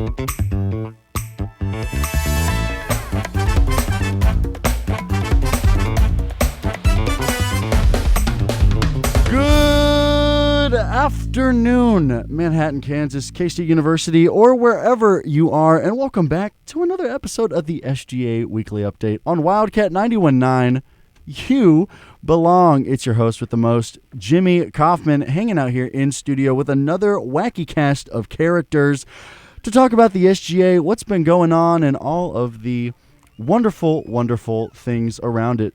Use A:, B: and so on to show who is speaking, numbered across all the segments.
A: Good afternoon, Manhattan, Kansas, K-State University, or wherever you are, and welcome back to another episode of the SGA Weekly Update on Wildcat 91.9. You belong. It's your host with the most, Jimmy Kaufman, hanging out here in studio with another wacky cast of characters to talk about the SGA, what's been going on, and all of the wonderful, wonderful things around it.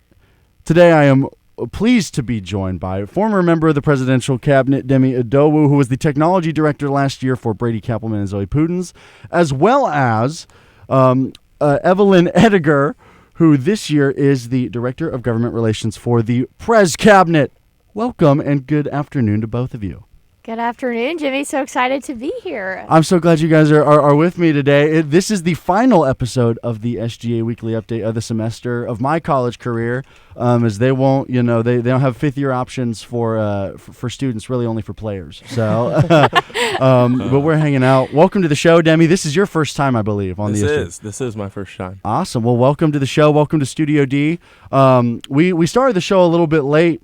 A: Today I am pleased to be joined by former member of the presidential cabinet, Demi Adowu, who was the technology director last year for Brady Kappelman and Zoe Pudens, as well as Evelyn Ediger, who this year is the director of government relations for the Prez Cabinet. Welcome and good afternoon to both of you.
B: Good afternoon, Jimmy. So excited to be here.
A: I'm so glad you guys are with me today. This is the final episode of the SGA Weekly Update of the semester of my college career, as they won't, they don't have fifth-year options for students, really only for players. So, but we're hanging out. Welcome to the show, Demi. This is your first time, I believe, on the SGA.
C: This is my first time.
A: Awesome. Well, welcome to the show. Welcome to Studio D. We started the show a little bit late,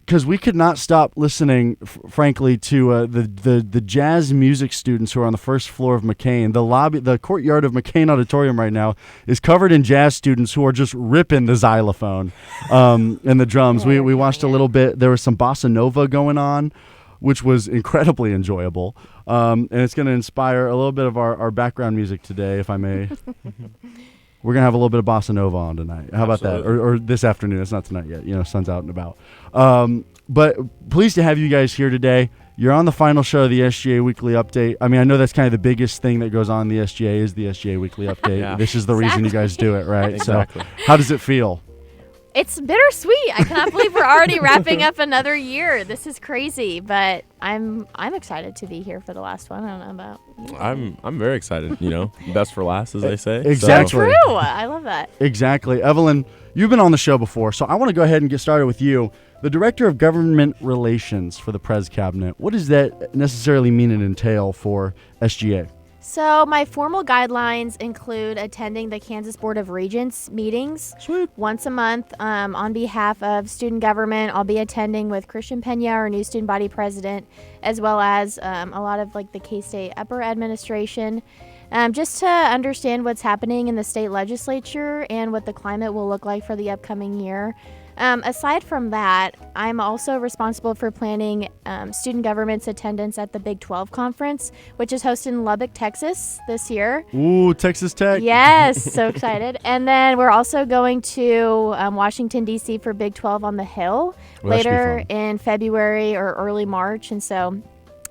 A: because we could not stop listening, frankly, to the jazz music students who are on the first floor of McCain. The courtyard of McCain Auditorium right now is covered in jazz students who are just ripping the xylophone and the drums. We watched a little bit. There was some bossa nova going on, which was incredibly enjoyable. And it's going to inspire a little bit of our background music today, if I may. We're going to have a little bit of bossa nova on tonight. How about that? Or this afternoon. It's not tonight yet. Sun's out and about. But pleased to have you guys here today. You're on the final show of the SGA Weekly Update. I mean, I know that's kind of the biggest thing that goes on in the SGA is the SGA Weekly Update. Yeah. This is the reason you guys do it, right?
C: Exactly.
A: So how does it feel?
B: It's bittersweet. I cannot believe we're already wrapping up another year. This is crazy, but I'm excited to be here for the last one. I don't know about you.
C: I'm very excited. Best for last, as they say.
A: Exactly.
B: So true. I love that.
A: Exactly. Evelyn, you've been on the show before, so I want to go ahead and get started with you. The Director of Government Relations for the Prez Cabinet. What does that necessarily mean and entail for SGA?
B: So my formal guidelines include attending the Kansas Board of Regents meetings once a month on behalf of student government. I'll be attending with Christian Pena, our new student body president, as well as a lot of the K-State upper administration, just to understand what's happening in the state legislature and what the climate will look like for the upcoming year. Aside from that, I'm also responsible for planning student government's attendance at the Big 12 conference, which is hosted in Lubbock, Texas this year.
A: Ooh, Texas Tech.
B: Yes, so excited. And then we're also going to Washington, D.C. for Big 12 on the Hill later in February or early March. And so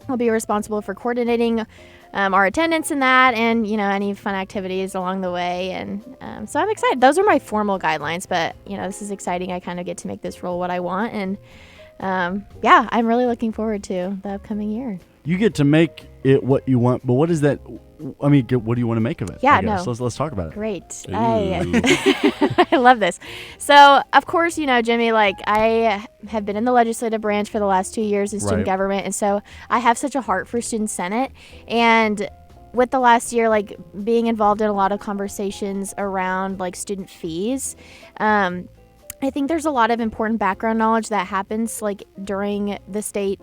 B: I'll be responsible for coordinating our attendance in that and, any fun activities along the way. And so I'm excited. Those are my formal guidelines, but, this is exciting. I kind of get to make this role what I want. And, I'm really looking forward to the upcoming year.
A: You get to make it what you want, but what is that? I mean, what do you want to make of it?
B: Yeah, no.
A: Let's talk about it.
B: Great. I love this. So, of course, Jimmy, I have been in the legislative branch for the last 2 years in student government, and so I have such a heart for Student Senate. And with the last year, being involved in a lot of conversations around student fees, I think there's a lot of important background knowledge that happens during the state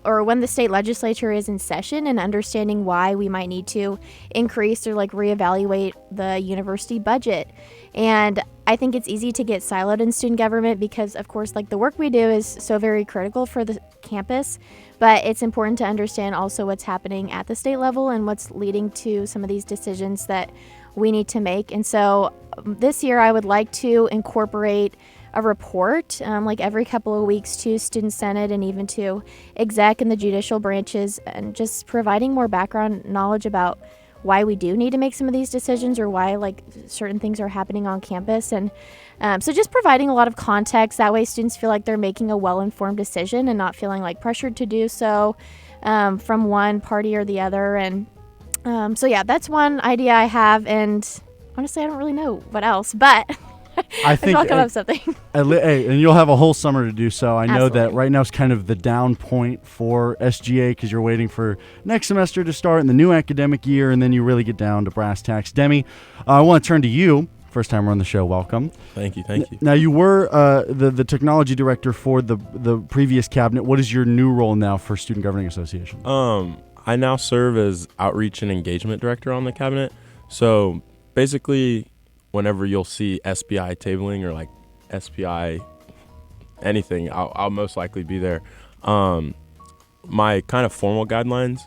B: or when the state legislature is in session, and understanding why we might need to increase or reevaluate the university budget. And I think it's easy to get siloed in student government because, of course, the work we do is so very critical for the campus, but it's important to understand also what's happening at the state level and what's leading to some of these decisions that we need to make. And so this year I would like to incorporate a report every couple of weeks to Student Senate and even to exec and the judicial branches, and just providing more background knowledge about why we do need to make some of these decisions or why certain things are happening on campus. And so just providing a lot of context. That way students feel like they're making a well-informed decision and not feeling pressured to do so from one party or the other. And so that's one idea I have. And honestly, I don't really know what else, but
A: I think
B: I'll come up with something.
A: Hey, and you'll have a whole summer to do so. I know that
B: Absolutely.
A: right now is kind of the down point for SGA because you're waiting for next semester to start in the new academic year, and then you really get down to brass tacks. Demi, I want to turn to you. First time we're on the show. Welcome.
C: Thank you. Thank you.
A: Now, you were the technology director for the previous cabinet. What is your new role now for Student Governing Association?
C: I now serve as outreach and engagement director on the cabinet. So basically, whenever you'll see SPI tabling or like SPI anything, I'll most likely be there. My kind of formal guidelines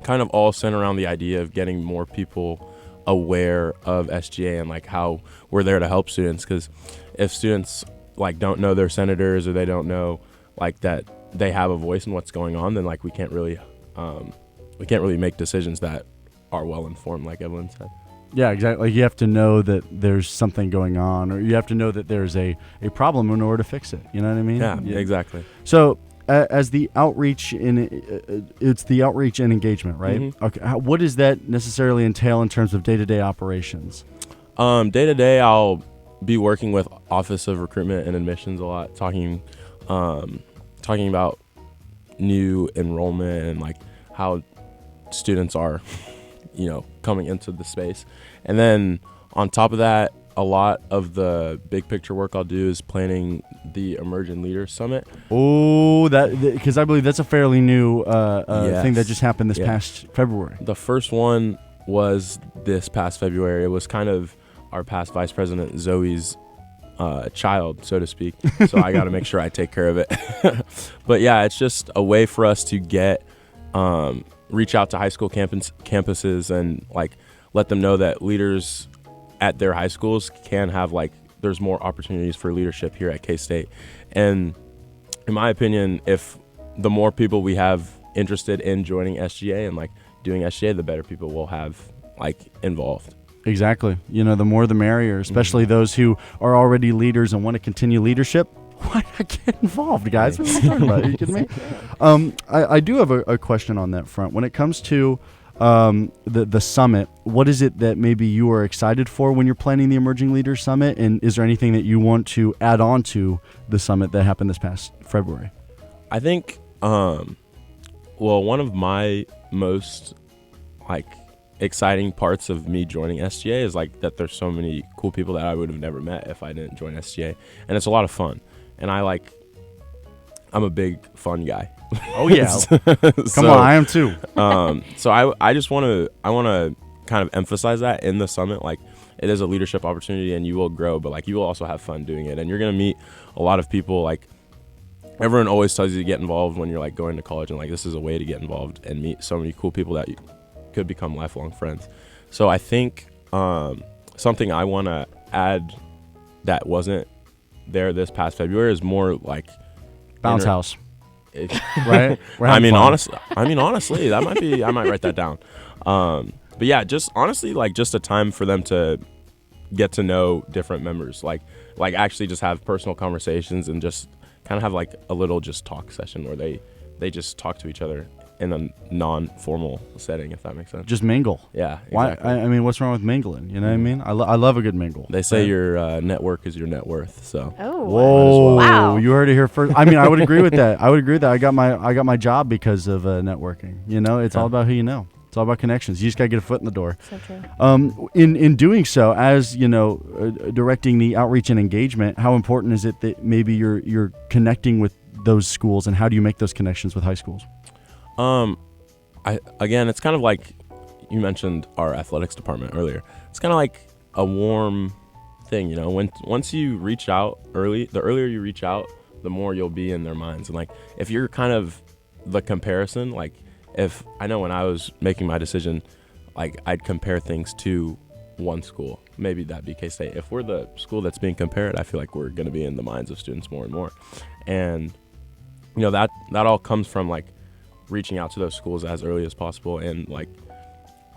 C: kind of all center around the idea of getting more people aware of SGA and like how we're there to help students, because if students like don't know their senators or they don't know like that they have a voice in what's going on, then like we can't really make decisions that are well informed, like Evelyn said.
A: Yeah, exactly. Like you have to know that there's something going on, or you have to know that there's a problem in order to fix it. You know what I mean?
C: Yeah. Exactly.
A: So as the outreach it's the outreach and engagement, right?
C: Mm-hmm.
A: Okay. What does that necessarily entail in terms of day-to-day operations?
C: Day to day, I'll be working with Office of Recruitment and Admissions a lot, talking about new enrollment and like how students are, coming into the space. And then on top of that, a lot of the big picture work I'll do is planning the Emerging Leaders Summit.
A: Oh, because I believe that's a fairly new
C: Yes.
A: thing that just happened this
C: Yeah.
A: past February.
C: The first one was this past February. It was kind of our past Vice President Zoe's child, so to speak. So I got to make sure I take care of it. But yeah, it's just a way for us to reach out to high school campuses and like let them know that leaders at their high schools can have there's more opportunities for leadership here at K-State. And in my opinion, if the more people we have interested in joining SGA and like doing SGA, the better people we'll have involved.
A: Exactly. The more the merrier, especially those who are already leaders and want to continue leadership. Why not get involved, guys? What are you talking about? Are you kidding me? I do have a question on that front. When it comes to the summit, what is it that maybe you are excited for when you're planning the Emerging Leaders Summit? And is there anything that you want to add on to the summit that happened this past February?
C: I think, one of my most exciting parts of me joining SGA is that there's so many cool people that I would have never met if I didn't join SGA, and it's a lot of fun. And I'm a big fun guy.
A: Oh yeah, come on, I am too.
C: So I just want to kind of emphasize that in the summit, it is a leadership opportunity and you will grow, but you will also have fun doing it, and you're gonna meet a lot of people. Everyone always tells you to get involved when you're going to college, and this is a way to get involved and meet so many cool people that you could become lifelong friends. So I think something I want to add that wasn't there this past February is more
A: bounce house. Right?
C: Honestly, that might be. I might write that down. But yeah, just honestly, just a time for them to get to know different members, actually just have personal conversations and just kind of have a little just talk session where they just talk to each other in a non-formal setting, if that makes sense.
A: Just mingle.
C: Yeah.
A: Why?
C: Exactly.
A: I mean, what's wrong with mingling? You know what I mean? I love a good mingle.
C: They say your network is your net worth. So.
B: Oh.
A: Whoa!
B: Wow.
A: You heard it here first. I mean, I would agree with that. I got my job because of networking. It's all about who you know. It's all about connections. You just gotta get a foot in the door.
B: So true.
A: In doing so, as directing the outreach and engagement, how important is it that maybe you're connecting with those schools, and how do you make those connections with high schools?
C: It's kind of like you mentioned our athletics department earlier. It's kind of like a warm thing, once you reach out early, the earlier you reach out, the more you'll be in their minds. And if you're kind of the comparison, if I know when I was making my decision, I'd compare things to one school, maybe that'd be K-State. If we're the school that's being compared, I feel like we're going to be in the minds of students more and more. And, that all comes from reaching out to those schools as early as possible and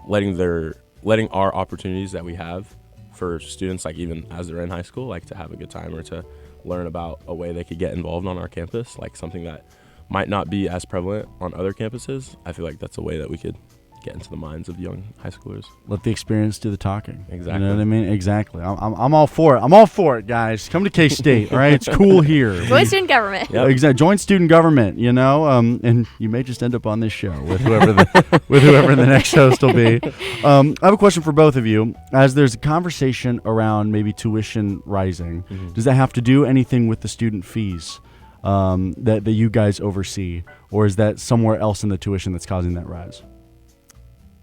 C: letting our opportunities that we have for students, even as they're in high school, to have a good time or to learn about a way they could get involved on our campus, something that might not be as prevalent on other campuses. I feel like that's a way that we could get into the minds of young high schoolers.
A: Let the experience do the talking.
C: Exactly.
A: You know what I mean? Exactly. I'm all for it. I'm all for it, guys. Come to K-State, all right? It's cool here.
B: Join student government.
C: Yep.
A: Exactly. Join student government, you know, and you may just end up on this show with whoever the next host will be. I have a question for both of you. As there's a conversation around maybe tuition rising, does that have to do anything with the student fees that you guys oversee, or is that somewhere else in the tuition that's causing that rise?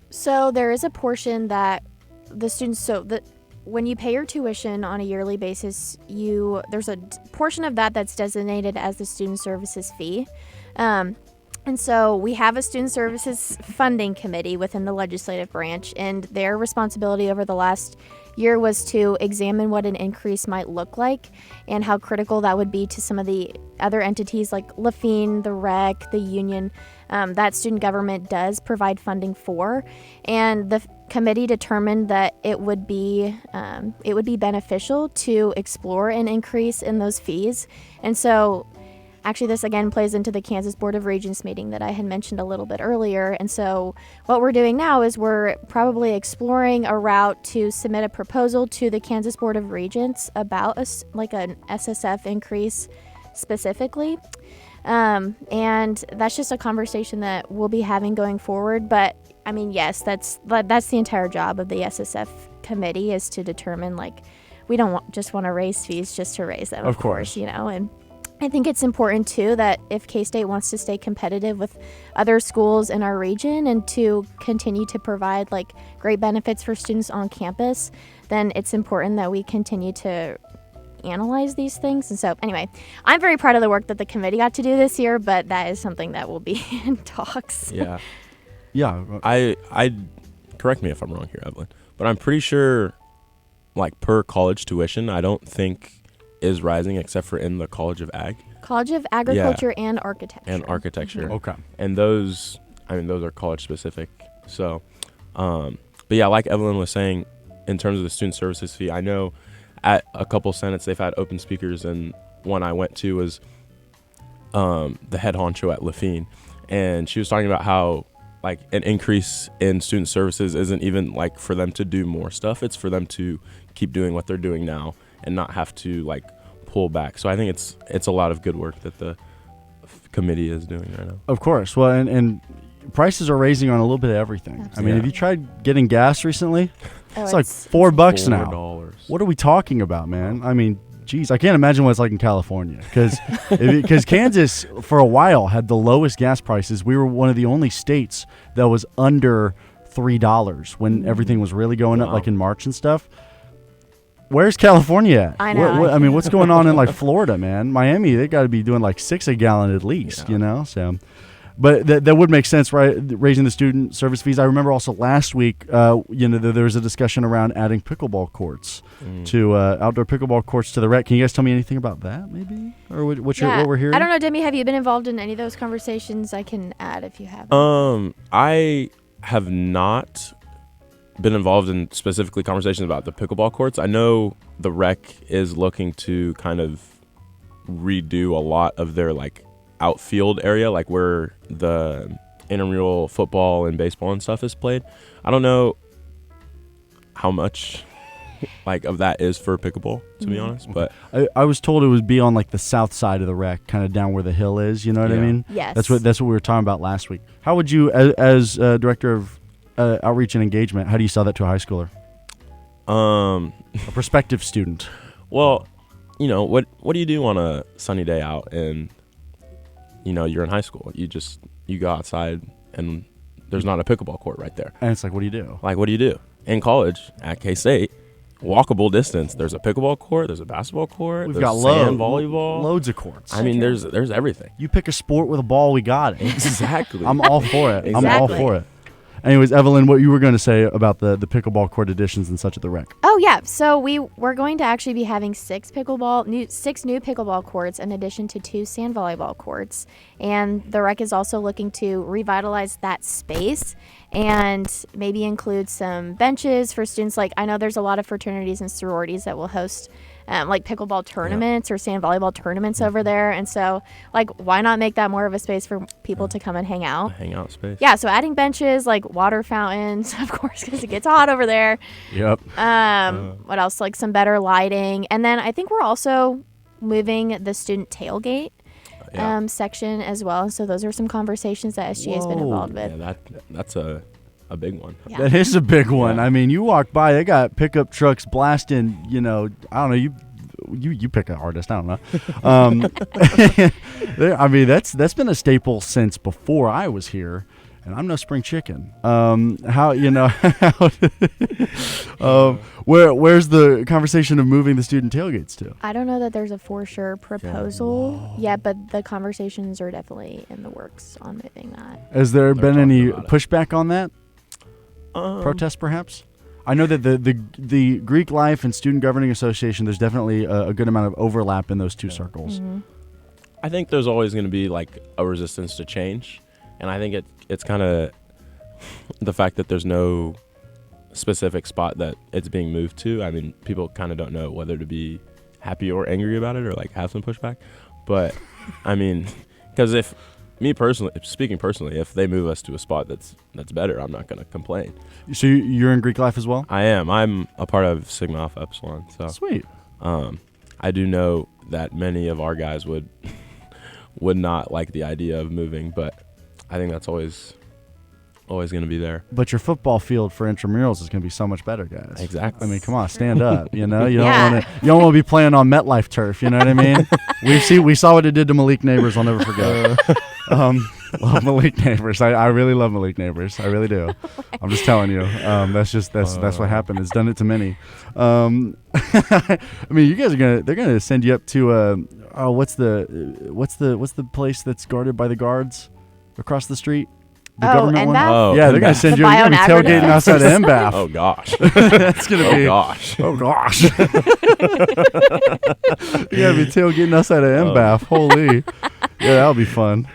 B: So there is a portion that the students, when you pay your tuition on a yearly basis, there's a portion of that that's designated as the student services fee. And so we have a student services funding committee within the legislative branch, and their responsibility over the last year was to examine what an increase might look like and how critical that would be to some of the other entities like Lafine, the REC, the union, that student government does provide funding for. And the committee determined that it would be beneficial to explore an increase in those fees. And so actually, this again plays into the Kansas Board of Regents meeting that I had mentioned a little bit earlier. And so what we're doing now is we're probably exploring a route to submit a proposal to the Kansas Board of Regents about an SSF increase specifically. And that's just a conversation that we'll be having going forward. But I mean, yes, that's the entire job of the SSF committee, is to determine, we don't just want to raise fees just to raise them, of course, and I think it's important, too, that if K-State wants to stay competitive with other schools in our region and to continue to provide, great benefits for students on campus, then it's important that we continue to analyze these things. And so, anyway, I'm very proud of the work that the committee got to do this year, but that is something that will be in talks.
C: Yeah.
A: Yeah.
C: I correct me if I'm wrong here, Evelyn, but I'm pretty sure, per college tuition, I don't think is rising except for in the College of Ag.
B: College of Agriculture and Architecture.
A: Okay.
C: And those are college specific. So, but yeah, like Evelyn was saying, in terms of the student services fee, I know at a couple senates they've had open speakers, and one I went to was the head honcho at Lafine, and she was talking about how an increase in student services isn't even for them to do more stuff. It's for them to keep doing what they're doing now and not have to pull back. So I think it's a lot of good work that the committee is doing right now.
A: Of course. Well, and prices are raising on a little bit of everything.
B: Absolutely.
A: I mean, have you tried getting gas recently?
B: Oh,
A: it's $4 now.
C: $4.
A: What are we talking about, man? I mean, geez, I can't imagine what it's like in California, because Kansas for a while had the lowest gas prices. We were one of the only states that was under $3 when everything was really going up, in March and stuff. Where's California at?
B: I know.
A: I mean, what's going on in Florida, man? Miami, they got to be doing $6 a gallon at least, So, but that would make sense, right? Raising the student service fees. I remember also last week, there was a discussion around adding pickleball courts to outdoor pickleball courts to the rec. Can you guys tell me anything about that, maybe, or what we're hearing?
B: I don't know, Demi. Have you been involved in any of those conversations? I can add if you have.
C: I have not been involved in specifically conversations about the pickleball courts. I know the rec is looking to kind of redo a lot of their outfield area, where the intramural football and baseball and stuff is played. I don't know how much of that is for pickleball, to be honest, but
A: I was told it would be on the south side of the rec, kind of down where the hill is. You know what I mean?
B: Yes.
A: That's what we were talking about last week. How would you, as director of outreach and engagement, how do you sell that to a high schooler? A prospective student.
C: Well, what do you do on a sunny day out and you're in high school? You go outside and there's not a pickleball court right there.
A: And it's what do you do?
C: What do you do? In college at K-State, walkable distance, there's a pickleball court, there's a basketball court,
A: We've
C: there's
A: got
C: sand volleyball.
A: Loads of courts.
C: I mean, there's everything.
A: You pick a sport with a ball, we got it.
C: Exactly.
A: I'm all for it.
C: Exactly.
A: I'm all for it. Anyways, Evelyn, what you were going to say about the pickleball court additions and such at the rec?
B: Oh yeah, so we're going to actually be having six new pickleball courts in addition to 2 sand volleyball courts, and the rec is also looking to revitalize that space and maybe include some benches for students. I know there's a lot of fraternities and sororities that will host like pickleball tournaments or sand volleyball tournaments over there. And so, like, why not make that more of a space for people to come and hang out?
C: A hangout space.
B: Yeah, so adding benches, like water fountains, of course, because it gets hot over there.
A: Yep.
B: What else? Like some better lighting. And then I think we're also moving the student tailgate section as well. So those are some conversations that SGA has been involved with.
C: Yeah, that's a big one.
B: Yeah.
A: That is a big one.
C: Yeah.
A: I mean, you walk by, they got pickup trucks blasting, I don't know, you pick an artist, I don't know. I mean, that's been a staple since before I was here, and I'm no spring chicken. Where's the conversation of moving the student tailgates to?
B: I don't know that there's a for sure proposal yet, but the conversations are definitely in the works on moving that.
A: Has there been any
C: talking about it.
A: pushback on that? Protest, perhaps? I know that the Greek Life and Student Governing Association, there's definitely a good amount of overlap in those two circles.
B: Mm-hmm.
C: I think there's always going to be like a resistance to change, and I think it's kind of the fact that there's no specific spot that it's being moved to. I mean, people kind of don't know whether to be happy or angry about it or like have some pushback. But I mean, because speaking personally, if they move us to a spot that's better, I'm not going to complain.
A: So you're in Greek Life as well?
C: I am. I'm a part of Sigma Alpha Epsilon. So
A: Sweet.
C: I do know that many of our guys would not like the idea of moving, but I think that's always going to be there.
A: But your football field for intramurals is going to be so much better, guys.
C: Exactly.
A: I mean, come on, stand up. You don't
B: Yeah.
A: want to be playing on MetLife turf. You know what I mean? We saw what it did to Malik Neighbors. I'll never forget. Love Malik Neighbors. I really love Malik Neighbors. I really do. I'm just telling you. That's what happened. It's done it to many. I mean, you guys they're gonna send you up to what's the place that's guarded by the guards across the street? The government one?
B: NBAF?
C: Oh,
A: Yeah, they're going to send
B: The
A: you. You're going to be
B: Bio-Nagro
A: tailgating outside of MBAF.
C: Oh gosh.
A: That's going to be.
C: Gosh.
A: Oh, gosh. You're going to be tailgating outside of MBAF. Holy. Yeah, that'll be fun.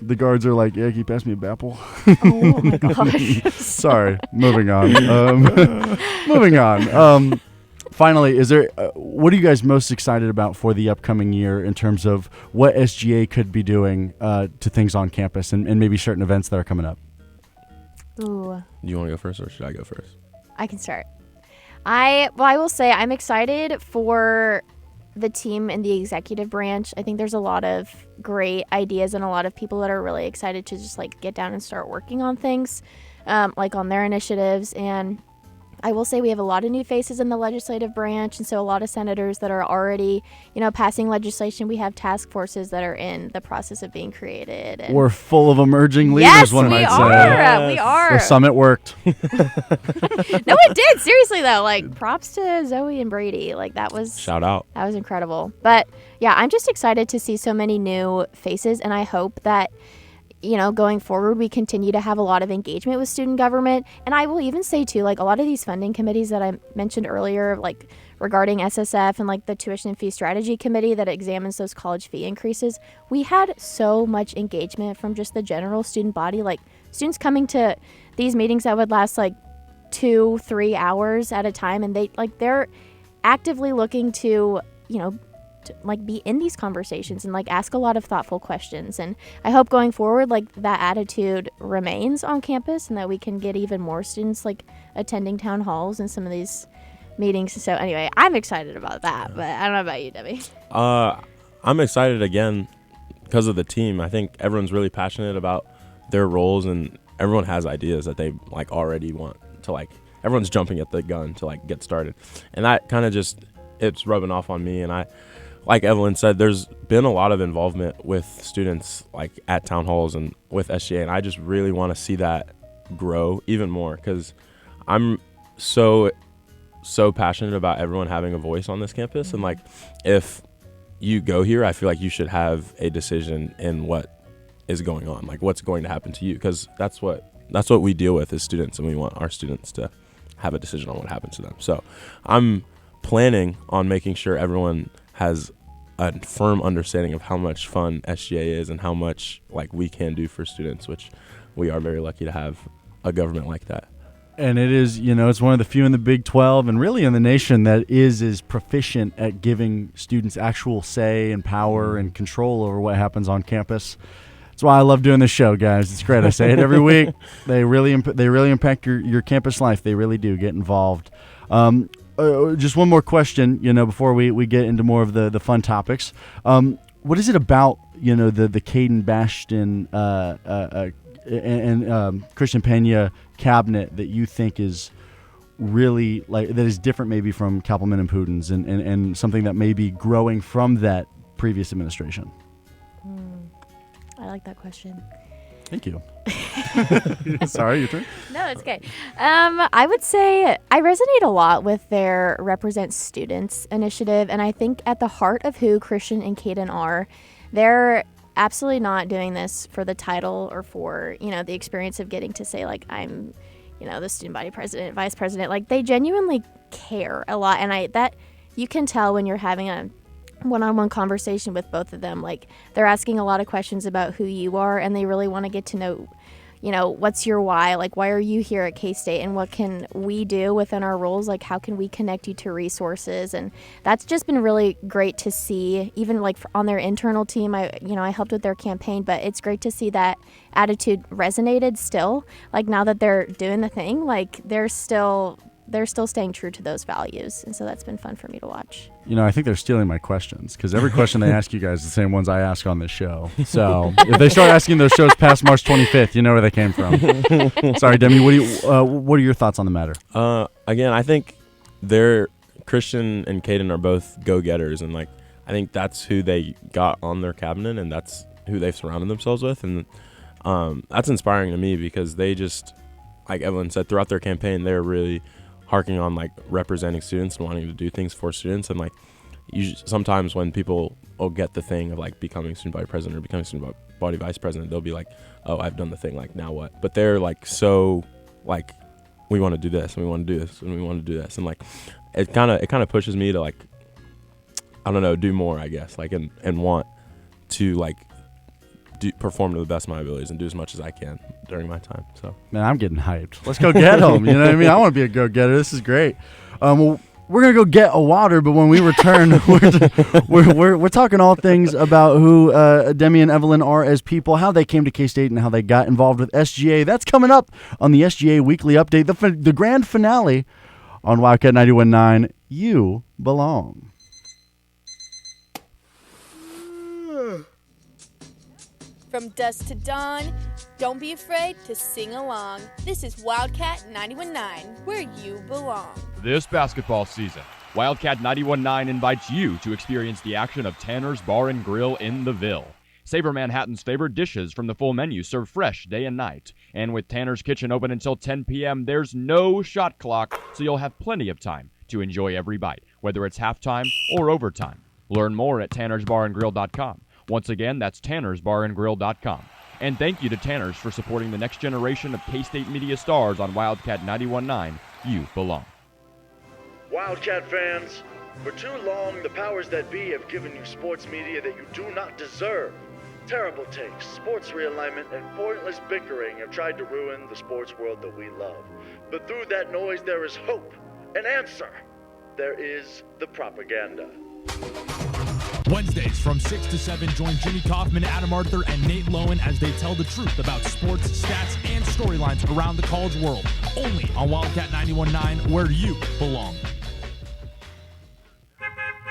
A: The guards are like, yeah, can you pass me a Bapple?
B: Oh my gosh.
A: Sorry. Moving on. Moving on. Finally, what are you guys most excited about for the upcoming year in terms of what SGA could be doing to things on campus and maybe certain events that are coming up?
B: Ooh.
C: Do you want to go first or should I go first?
B: I can start. I will say I'm excited for the team in the executive branch. I think there's a lot of great ideas and a lot of people that are really excited to just like get down and start working on things, like on their initiatives. And I will say we have a lot of new faces in the legislative branch, and so a lot of senators that are already, passing legislation. We have task forces that are in the process of being created. And
A: We're full of emerging leaders,
B: yes,
A: one
B: we
A: might
B: are.
A: say.
B: We are.
A: The summit worked.
B: No, it did. Seriously, though, like props to Zoe and Brady. Like that was
C: Shout out.
B: That was incredible. But yeah, I'm just excited to see so many new faces, and I hope that going forward, we continue to have a lot of engagement with student government. And I will even say, too, like a lot of these funding committees that I mentioned earlier, like regarding SSF and like the tuition and fee strategy committee that examines those college fee increases, we had so much engagement from just the general student body, like students coming to these meetings that would last like 2-3 hours at a time. And they're actively looking to, be in these conversations and like ask a lot of thoughtful questions. And I hope going forward, like that attitude remains on campus and that we can get even more students like attending town halls and some of these meetings. So anyway, I'm excited about that, but I don't know about you, Debbie.
C: I'm excited again because of the team. I think everyone's really passionate about their roles and everyone has ideas that they like already want to like, everyone's jumping at the gun to like get started. And that kind of it's rubbing off on me. And like Evelyn said, there's been a lot of involvement with students like at town halls and with SGA, and I just really want to see that grow even more because I'm so passionate about everyone having a voice on this campus. And like if you go here, I feel like you should have a decision in what is going on, like what's going to happen to you, because that's what we deal with as students, and we want our students to have a decision on what happens to them. So I'm planning on making sure everyone has a firm understanding of how much fun SGA is and how much like we can do for students, which we are very lucky to have a government like that.
A: And it is, it's one of the few in the Big 12 and really in the nation that is proficient at giving students actual say and power and control over what happens on campus. That's why I love doing this show, guys. It's great. I say it every week. They really impact your campus life. They really do. Get involved. Just one more question, before we get into more of the fun topics. What is it about, the Caden Bastion and Christian Pena cabinet that you think is really that is different maybe from Kappelman and Putin's and something that may be growing from that previous administration?
B: I like that question.
A: Thank you. Sorry, your turn.
B: No, it's okay. I would say I resonate a lot with their Represent Students initiative, and I think at the heart of who Christian and Caden are, they're absolutely not doing this for the title or for, the experience of getting to say, like, I'm, the student body president, vice president. Like, they genuinely care a lot, and that you can tell when you're having a one-on-one conversation with both of them. Like, they're asking a lot of questions about who you are, and they really want to get to know, what's your why? Like, why are you here at K-State, and what can we do within our roles? Like, how can we connect you to resources? And that's just been really great to see, even like on their internal team. I helped with their campaign, but it's great to see that attitude resonated still. Like, now that they're doing the thing, like, they're still staying true to those values. And so that's been fun for me to watch.
A: I think they're stealing my questions because every question they ask you guys is the same ones I ask on this show. So if they start asking those shows past March 25th, you know where they came from. Sorry, Demi, what are your thoughts on the matter?
C: Again, I think Christian and Caden are both go-getters, and I think that's who they got on their cabinet, and that's who they've surrounded themselves with. And that's inspiring to me because they just, like Evelyn said, throughout their campaign, they're really harking on representing students and wanting to do things for students. And sometimes when people will get the thing of becoming student body president or becoming student body vice president, they'll be like, oh, I've done the thing, now what? But they're so we want to do this and we want to do this and we want to do this, and it kind of pushes me to I don't know, do more, I guess, and want to perform to the best of my abilities and do as much as I can during my time. So, man,
A: I'm getting hyped. Let's go get them. You know what I mean? I want to be a go-getter. This is great. Well, we're gonna go get a water, but when we return, we're talking all things about who Demi and Evelyn are as people, how they came to K-State, and how they got involved with SGA. That's coming up on the SGA Weekly Update, the grand finale on Wildcat 91.9. You belong.
D: From dusk to dawn, don't be afraid to sing along. This is Wildcat 91.9, where you belong.
E: This basketball season, Wildcat 91.9 invites you to experience the action of Tanner's Bar and Grill in the Ville. Savor Manhattan's favorite dishes from the full menu served fresh day and night. And with Tanner's Kitchen open until 10 p.m., there's no shot clock, so you'll have plenty of time to enjoy every bite, whether it's halftime or overtime. Learn more at tannersbarandgrill.com. Once again, that's tannersbarandgrill.com. And thank you to Tanners for supporting the next generation of K-State media stars on Wildcat 91.9. You belong.
F: Wildcat fans, for too long, the powers that be have given you sports media that you do not deserve. Terrible takes, sports realignment, and pointless bickering have tried to ruin the sports world that we love. But through that noise, there is hope, an answer. There is the propaganda.
G: Wednesdays from 6 to 7, join Jimmy Kaufman, Adam Arthur, and Nate Lowen as they tell the truth about sports, stats, and storylines around the college world. Only on Wildcat 91.9, where you belong.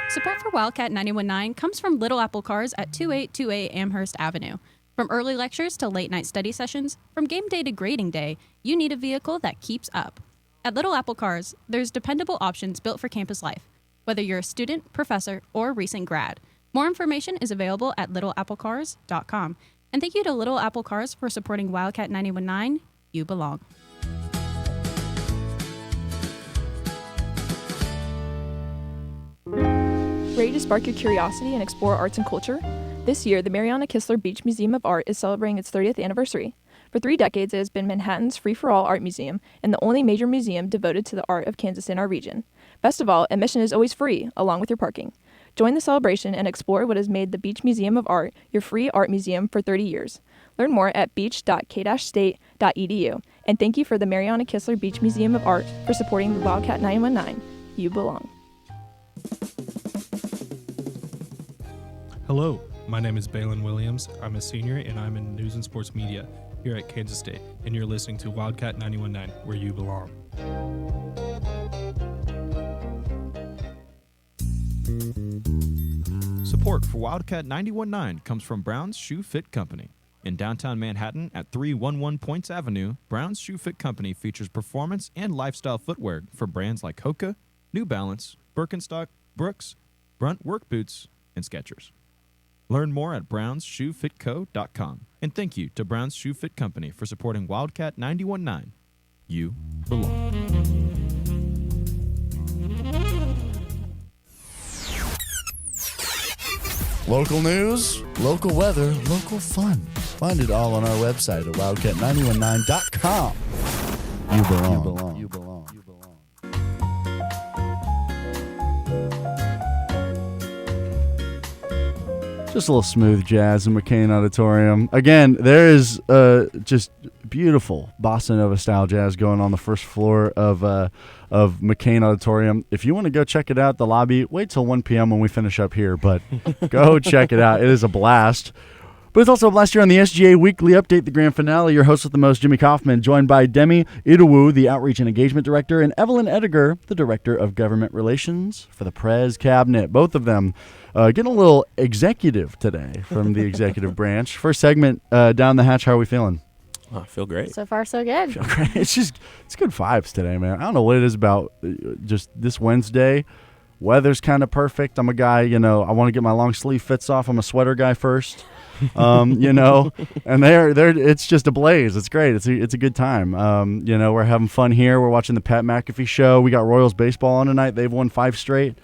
H: Support for Wildcat 91.9 comes from Little Apple Cars at 2828 Amherst Avenue. From early lectures to late-night study sessions, from game day to grading day, you need a vehicle that keeps up. At Little Apple Cars, there's dependable options built for campus life, whether you're a student, professor, or recent grad. More information is available at littleapplecars.com. And thank you to Little Apple Cars for supporting Wildcat 91.9. You belong.
I: Ready to spark your curiosity and explore arts and culture? This year, the Mariana Kistler Beach Museum of Art is celebrating its 30th anniversary. For 3 decades, it has been Manhattan's free-for-all art museum and the only major museum devoted to the art of Kansas in our region. Best of all, admission is always free, along with your parking. Join the celebration and explore what has made the Beach Museum of Art your free art museum for 30 years. Learn more at beach.k-state.edu And thank you for the Mariana Kistler Beach Museum of Art for supporting the Wildcat 919. You belong.
J: Hello, my name is Balin Williams. I'm a senior and I'm in news and sports media here at Kansas State, and you're listening to Wildcat 919, where you belong.
K: Support for Wildcat 919 comes from Brown's Shoe Fit Company. In downtown Manhattan at 311 Points Avenue, Brown's Shoe Fit Company features performance and lifestyle footwear for brands like Hoka, New Balance, Birkenstock, Brooks, Brunt Work Boots, and Skechers. Learn more at brownsshoefitco.com. And thank you to Brown's Shoe Fit Company for supporting Wildcat 919. You belong.
A: Local news, local weather, local fun. Find it all on our website at wildcat919.com. You belong. You belong. You belong. You belong. Just a little smooth jazz in McCain Auditorium. Again, there is just beautiful bossa nova style jazz going on the first floor of McCain Auditorium. If you want to go check it out, the lobby, wait till 1 p.m. when we finish up here, but go check it out. It is a blast. But it's also a blast here on the SGA Weekly Update, the grand finale. Your host with the most, Jimmy Kaufman, joined by Demi Idowu, the Outreach and Engagement Director, and Evelyn Ediger, the Director of Government Relations for the Prez Cabinet. Both of them getting a little executive today from the executive branch. First segment, down the hatch. How are we feeling?
C: Oh, I feel great.
B: So far, so good.
A: It's good vibes today, man. I don't know what it is about just this Wednesday. Weather's kind of perfect. I'm a guy, I want to get my long sleeve fits off. I'm a sweater guy first. And it's just a blaze. It's great. It's a good time. We're having fun here. We're watching the Pat McAfee show. We got Royals baseball on tonight. They've won 5 straight.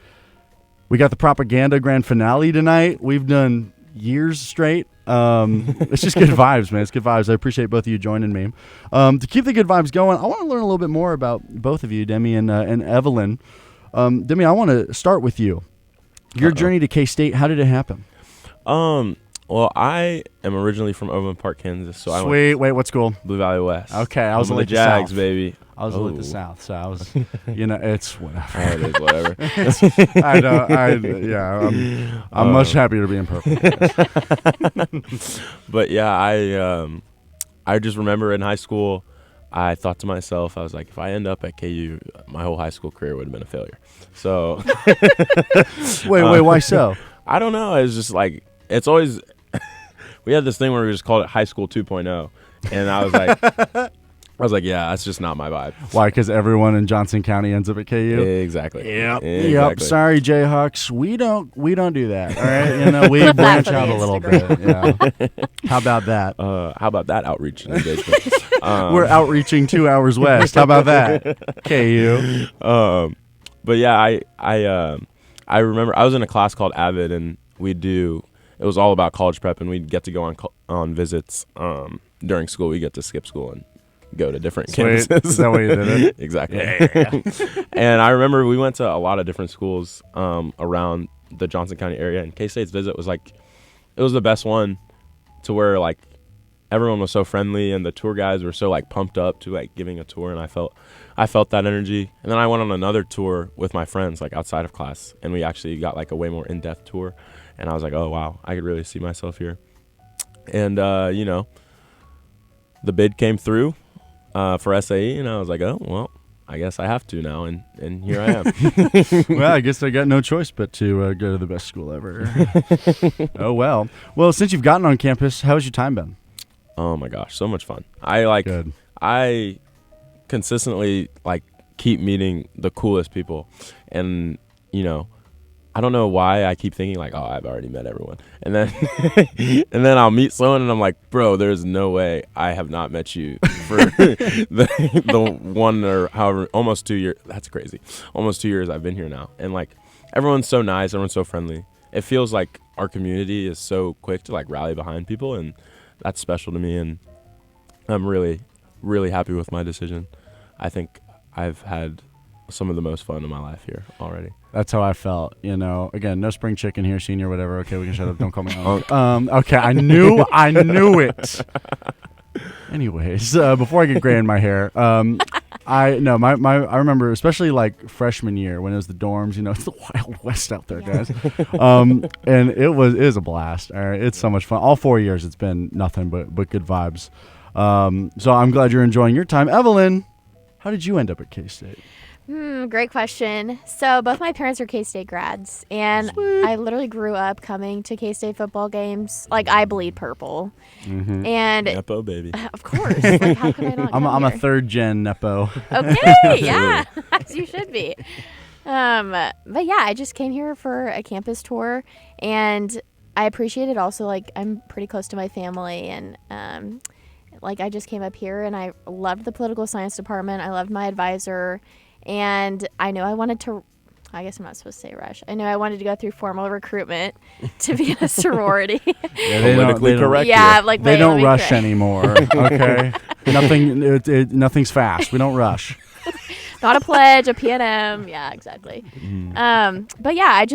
A: We got the propaganda grand finale tonight. We've done years straight. It's just good vibes, man. It's good vibes. I appreciate both of you joining me. To keep the good vibes going, I want to learn a little bit more about both of you, Demi and Evelyn. Demi, I want to start with you. Your journey to K-State, how did it happen?
C: Well, I am originally from Overland Park, Kansas. So
A: Sweet. Wait, what school?
C: Blue Valley West.
A: Okay, I was
C: the Jags, baby.
A: I was at the South, so I was, it's whatever.
C: It is whatever.
A: I know. I'm much happier to be in purple.
C: But yeah, I just remember in high school, I thought to myself, I was like, if I end up at KU, my whole high school career would have been a failure. So.
A: Wait, why so?
C: I don't know. It's just like, it's always, we had this thing where we just called it high school 2.0. And I was like, yeah, that's just not my vibe.
A: Why? Because everyone in Johnson County ends up at KU?
C: Exactly.
A: Yep. Sorry, Jayhawks. We don't do that. All right. We branch out a little bit. Yeah. How about that?
C: How about that outreach and engagement?
A: We're outreaching 2 hours west. How about that? KU.
C: But yeah, I remember I was in a class called Avid, and it was all about college prep, and we'd get to go on visits during school. We get to skip school and go to different campuses.
A: Is that way you did it?
C: Exactly.
A: Yeah.
C: And I remember we went to a lot of different schools around the Johnson County area, and K-State's visit was it was the best one, to where like everyone was so friendly and the tour guides were so like pumped up to like giving a tour, and I felt that energy. And then I went on another tour with my friends like outside of class, and we actually got like a way more in-depth tour, and I was like, oh wow, I could really see myself here. And the bid came through for SAE, and I was like, oh well, I guess I have to now, and here I am.
A: Well, I guess I got no choice but to go to the best school ever. Oh well. Well, since you've gotten on campus, how's your time been?
C: Oh my gosh, so much fun. I consistently like keep meeting the coolest people, and I don't know why I keep thinking like, oh, I've already met everyone, and then and then I'll meet someone and I'm like, bro, there's no way I have not met you for the 1 or however, almost 2 years. That's crazy. Almost 2 years I've been here now, and like everyone's so nice, everyone's so friendly. It feels like our community is so quick to like rally behind people, and that's special to me, and I'm really, really happy with my decision. I think I've had some of the most fun in my life here already.
A: That's how I felt, Again, no spring chicken here, senior, whatever. Okay, we can shut up. Don't call me Unc. Okay, I knew it. Anyways, before I get gray in my hair, I remember especially like freshman year when it was the dorms. It's the Wild West out there, guys. And it is a blast. All right, it's so much fun. All 4 years, it's been nothing but good vibes. So I'm glad you're enjoying your time, Evelyn. How did you end up at K-State?
B: Great question. So both my parents are K-State grads, and I literally grew up coming to K-State football games. Like, I bleed purple.
A: Mm-hmm.
B: And
C: Nepo, baby.
B: Of course. Like, how could I not
A: I'm a
B: here?
A: third gen Nepo.
B: Okay, yeah, as you should be. But yeah, I just came here for a campus tour, and I appreciate it also. Like, I'm pretty close to my family, and like, I just came up here, and I loved the political science department. I loved my advisor. And I knew I wanted to, I guess I'm not supposed to say rush. I knew I wanted to go through formal recruitment to be in a sorority.
A: Yeah, politically correct.
B: Yeah, like
A: they don't rush anymore. Okay, nothing's fast. We don't rush.
B: Not a pledge, a PNM. Yeah, exactly. But yeah,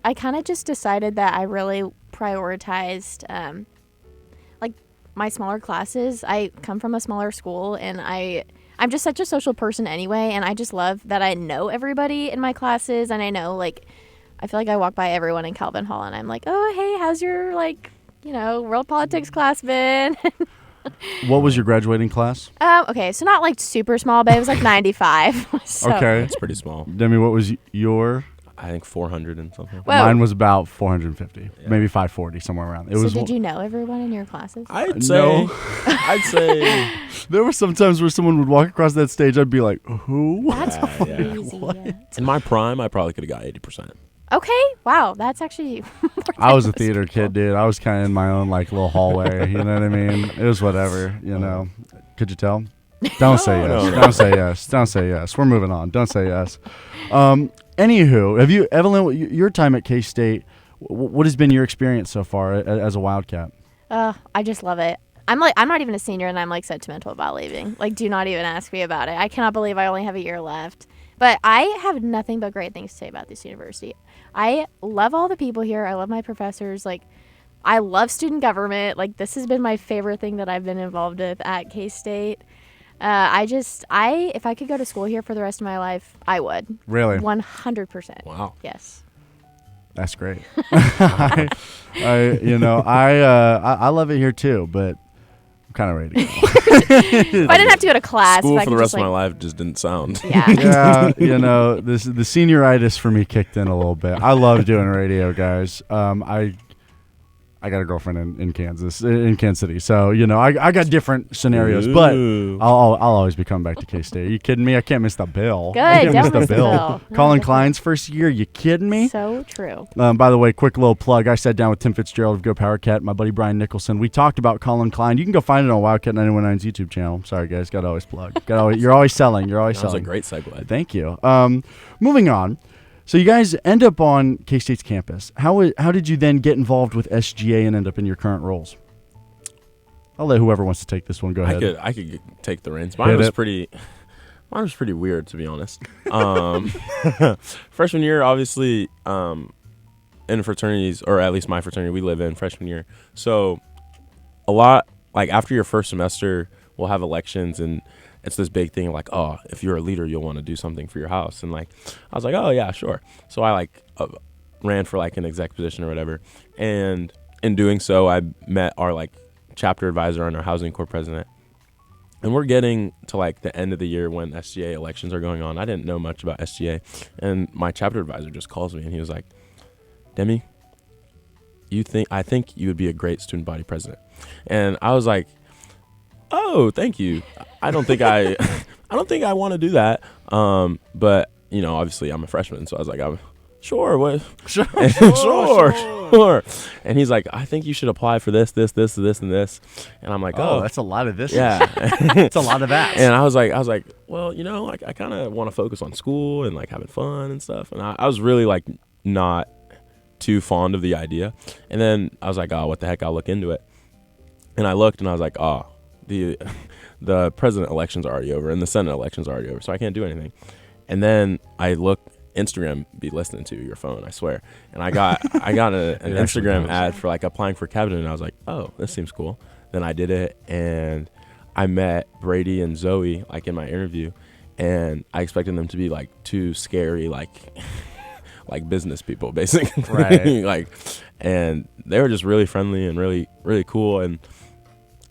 B: I kind of just decided that I really prioritized like my smaller classes. I come from a smaller school, and I'm just such a social person anyway, and I just love that I know everybody in my classes, and I know, like, I feel like I walk by everyone in Calvin Hall, and I'm like, oh, hey, how's your, like, world politics class been?
A: What was your graduating class?
B: Okay, so not, like, super small, but it was, like, 95. So.
A: Okay.
C: That's pretty small.
A: Demi, what was your?
C: I think 400 and something.
B: Whoa.
A: Mine was about 450, maybe 540, somewhere around.
B: So did you know everyone in your classes?
C: I'd say
A: there were some times where someone would walk across that stage. I'd be like, who?
B: That's crazy. Yeah.
C: In my prime, I probably could have got 80%.
B: Okay. Wow. That's actually.
A: I was a theater kid, dude. I was kind of in my own like little hallway. You know what I mean? It was whatever. Could you tell? Don't say yes.
C: No.
A: Don't say yes. Don't say yes. We're moving on. Don't say yes. Anywho, Evelyn, your time at K-State, what has been your experience so far as a Wildcat?
B: I just love it. I'm not even a senior, and I'm like sentimental about leaving. Like, do not even ask me about it. I cannot believe I only have a year left. But I have nothing but great things to say about this university. I love all the people here. I love my professors. Like, I love student government. Like, this has been my favorite thing that I've been involved with at K-State. If I could go to school here for the rest of my life, I would.
A: Really?
B: 100%.
C: Wow.
B: Yes.
A: That's great. I love it here too, but I'm kind of ready to go.
B: If I didn't have to go to class.
C: School
B: if I
C: for the
B: could
C: rest
B: just,
C: of my life just didn't sound.
B: Yeah.
A: Yeah, the senioritis for me kicked in a little bit. I love doing radio, guys. I got a girlfriend in Kansas City, so I got different scenarios, but I'll always be coming back to K-State. Are you kidding me? I can't miss the bill.
B: Good,
A: I can't
B: don't miss the bill.
A: Colin Klein's first year. You kidding me?
B: So true.
A: By the way, quick little plug. I sat down with Tim Fitzgerald of Go Power Cat, my buddy Brian Nicholson. We talked about Colin Klein. You can go find it on Wildcat 919's YouTube channel. Sorry, guys. Got to always plug. You're always selling. You're always selling.
C: That was a great segue.
A: Thank you. Moving on. So you guys end up on K-State's campus. How did you then get involved with SGA and end up in your current roles? I'll let whoever wants to take this one go ahead.
C: I could take the reins. Mine was pretty weird, to be honest. Freshman year, obviously, in fraternities, or at least my fraternity we live in freshman year. So a lot, like after your first semester, we'll have elections, and it's this big thing like, oh, if you're a leader, you'll want to do something for your house. And like, I was like, oh yeah, sure. So I ran for like an exec position or whatever. And in doing so, I met our like chapter advisor and our housing corps president. And we're getting to like the end of the year when SGA elections are going on. I didn't know much about SGA. And my chapter advisor just calls me and he was like, Demi, I think you would be a great student body president. And I was like, oh, thank you. I don't think I want to do that. But obviously I'm a freshman, so I was like, I'm sure. What? Sure. And he's like, I think you should apply for this, and this. And I'm like, oh,
A: that's a lot of this.
C: Yeah,
A: it's a lot of that.
C: And I was like, well, like I kind of want to focus on school and like having fun and stuff. And I was really like not too fond of the idea. And then I was like, oh, what the heck? I'll look into it. And I looked, and I was like, oh. The president election's already over and the Senate election's already over, so I can't do anything. And then I looked, Instagram be listening to your phone, I swear. And I got an Instagram ad for like applying for cabinet, and I was like, oh, this seems cool. Then I did it, and I met Brady and Zoe like in my interview, and I expected them to be like two scary like business people basically.
A: Right.
C: And they were just really friendly and really really cool. And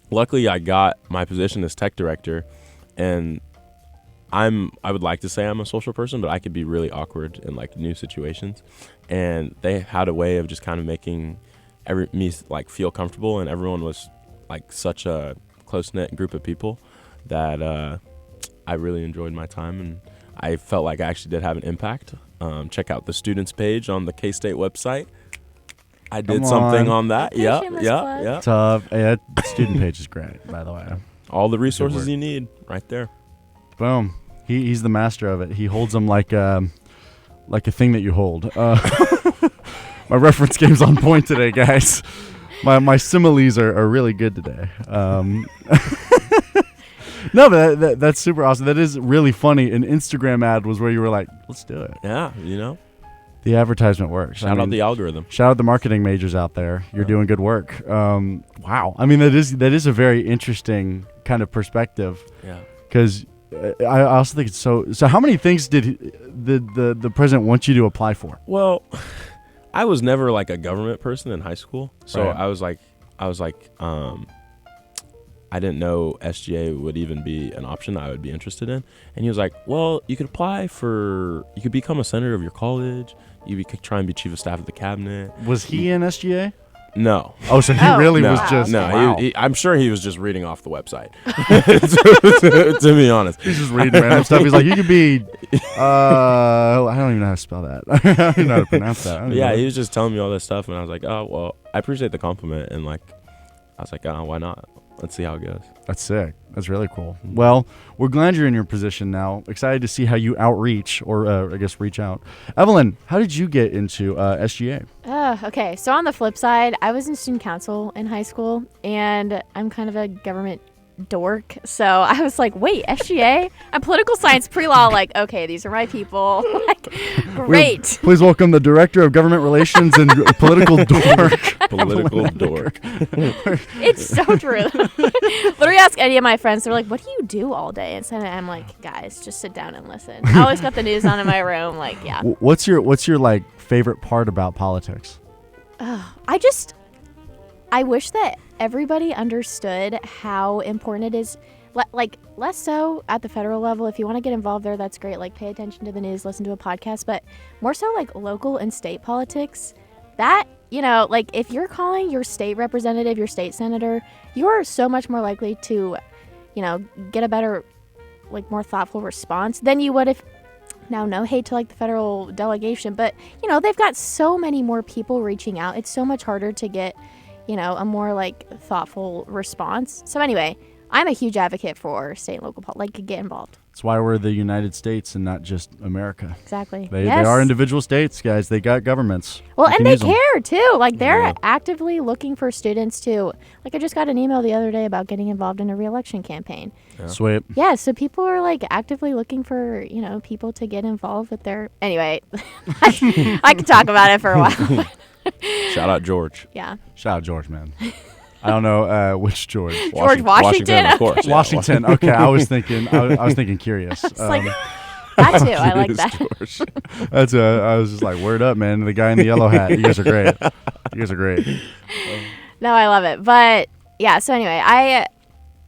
C: luckily I got my position as tech director, and I would like to say I'm a social person, but I could be really awkward in like new situations. And they had a way of just kind of making me like feel comfortable, and everyone was like such a close-knit group of people that I really enjoyed my time, and I felt like I actually did have an impact. Check out the students page on the K-State website. I did something on that.
B: Okay,
C: Yeah.
B: shameless plug.
A: Tough. Yeah, the student page is great, by the way.
C: All the resources you need right there.
A: Boom. He's the master of it. He holds them like a thing that you hold. My reference game's on point today, guys. My similes are really good today. No, but that's super awesome. That is really funny. An Instagram ad was where you were like, let's do it.
C: Yeah,
A: The advertisement works.
C: Shout out the algorithm.
A: Shout out the marketing majors out there. You're doing good work. Wow. I mean, that is a very interesting kind of perspective.
C: Yeah.
A: Because I also think it's so. How many things did the president want you to apply for?
C: Well, I was never like a government person in high school, so
A: Right.
C: I was like, I didn't know SGA would even be an option I would be interested in. And he was like, well, you could become a senator of your college. You could try and be chief of staff of the cabinet.
A: Was he in SGA?
C: No.
A: Oh, so he really
C: No.
A: was just.
C: No,
A: Wow.
C: I'm sure he was just reading off the website. to be honest.
A: He's just reading random stuff. He's like, you could be. I don't even know how to spell that. I don't even know how to pronounce that.
C: Yeah, he was just telling me all this stuff, and I was like, oh, well, I appreciate the compliment. And like, I was like, oh, why not? Let's see how it goes.
A: That's sick. That's really cool. Well, we're glad you're in your position now. Excited to see how you outreach, or I guess reach out. Evelyn, how did you get into SGA?
B: Okay, so on the flip side, I was in student council in high school, and I'm kind of a government dork. So I was like, wait, SGA? I'm political science pre-law. Like, okay, these are my people. Like, great.
A: Please welcome the Director of Government Relations and Political Dork.
C: Political dork.
B: It's so true. Literally ask any of my friends. They're like, what do you do all day? And so I'm like, guys, just sit down and listen. I always got the news on in my room. Like, yeah.
A: What's your like favorite part about politics?
B: I wish that everybody understood how important it is. Like, less so at the federal level. If you want to get involved there, that's great. Like, pay attention to the news, listen to a podcast. But more so, like, local and state politics. That, like, if you're calling your state representative, your state senator, you are so much more likely to, get a better, like, more thoughtful response than you would if. Now, no hate to, like, the federal delegation, but, they've got so many more people reaching out. It's so much harder to get a more like thoughtful response. So anyway, I'm a huge advocate for state and local get involved.
A: That's why we're the United States and not just America.
B: Exactly.
A: They are individual states, guys. They got governments.
B: Well, and they care too. Like, they're actively looking for students to. Like, I just got an email the other day about getting involved in a re-election campaign.
C: Yeah.
A: Sweet.
B: Yeah, so people are like actively looking for people to get involved with their. Anyway, I could talk about it for a while.
C: Shout out George.
B: Yeah.
A: Shout out George, man. I don't know which George.
B: George Washington,
C: of course.
A: Yeah, Washington. Okay, I was thinking. I was thinking curious.
B: It's like that too. I like that.
C: George.
A: I was just like, word up, man. The guy in the yellow hat. You guys are great. You guys are great.
B: No, I love it. But yeah. So anyway,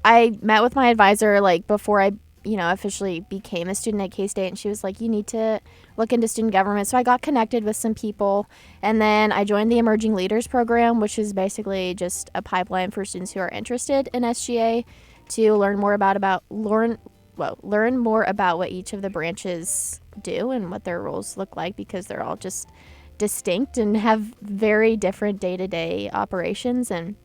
B: I met with my advisor like before I officially became a student at K-State, and she was like, you need to look into student government. So I got connected with some people, and then I joined the Emerging Leaders Program, which is basically just a pipeline for students who are interested in SGA to learn more about what each of the branches do and what their roles look like, because they're all just distinct and have very different day-to-day operations. And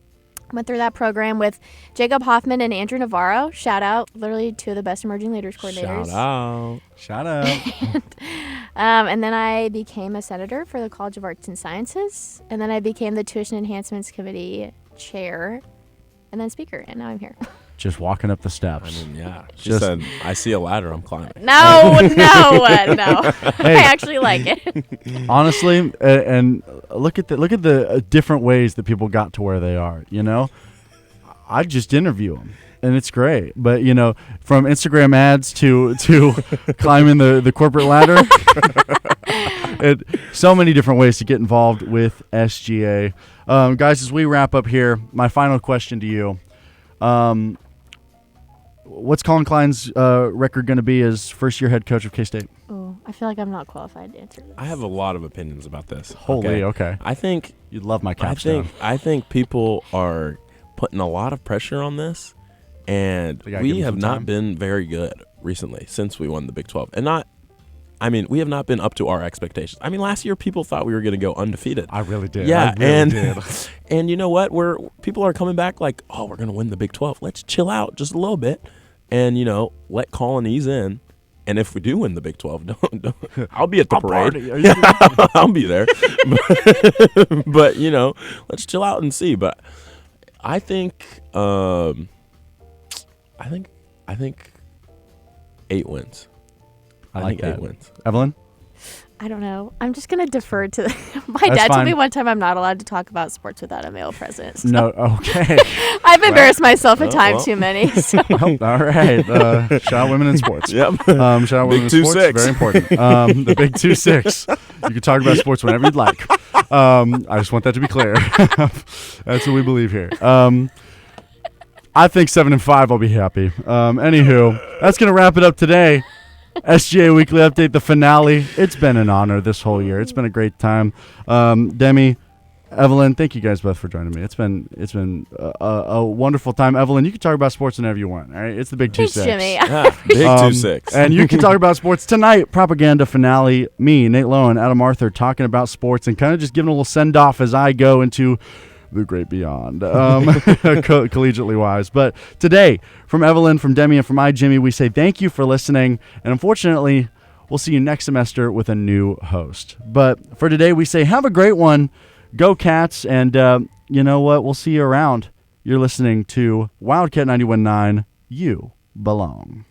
B: went through that program with Jacob Hoffman and Andrew Navarro. Shout out, literally two of the best emerging leaders coordinators.
A: Shout out.
B: And then I became a senator for the College of Arts and Sciences. And then I became the Tuition Enhancements Committee chair and then speaker. And now I'm here.
A: Just walking up the steps.
C: I mean, yeah. She said, I see a ladder, I'm climbing.
B: No. I actually like it.
A: Honestly, and look at the different ways that people got to where they are. I'd just interview them, and it's great. But from Instagram ads to climbing the corporate ladder, so many different ways to get involved with SGA. Guys, as we wrap up here, my final question to you: what's Colin Klein's record going to be as first-year head coach of K-State?
B: Oh, I feel like I'm not qualified to answer this.
C: I have a lot of opinions about this.
A: Holy, okay.
C: I think
A: you'd love my capstone.
C: I think people are putting a lot of pressure on this, and we have not been very good recently since we won the Big 12. We have not been up to our expectations. I mean, last year people thought we were going to go undefeated.
A: I really did.
C: Yeah,
A: I really did.
C: And you know what? People are coming back like, oh, we're going to win the Big 12. Let's chill out just a little bit, and let Colin ease in. And if we do win the Big 12, don't I'll be at the parade. I'll be there. But let's chill out and see. But I think 8 wins.
A: I think
C: that. 8 wins.
A: Evelyn?
B: I don't know. I'm just going to defer to my dad told me one time I'm not allowed to talk about sports without a male present. So.
A: No, okay.
B: I've embarrassed myself a time too many. So.
A: All right. Shout out women in sports.
C: Yep.
A: Shout out women in sports.
C: 2-6.
A: Very important. The big 2-6. You can talk about sports whenever you'd like. I just want that to be clear. That's what we believe here. I think 7-5. I'll be happy. Anywho, that's going to wrap it up today. SGA Weekly Update, the finale. It's been an honor this whole year. It's been a great time. Demi, Evelyn, thank you guys both for joining me. It's been a wonderful time. Evelyn, you can talk about sports whenever you want. All right, it's the big 2-6.
B: Thanks, Jimmy.
C: Big 2-6.
A: And you can talk about sports tonight. Propaganda finale. Me, Nate Lowen, Adam Arthur, talking about sports and kind of just giving a little send off as I go into the great beyond, collegiately wise. But today, from Evelyn, from Demi, and from Jimmy, we say thank you for listening. And unfortunately, we'll see you next semester with a new host. But for today, we say have a great one. Go Cats. And you know what? We'll see you around. You're listening to Wildcat 91.9. You belong.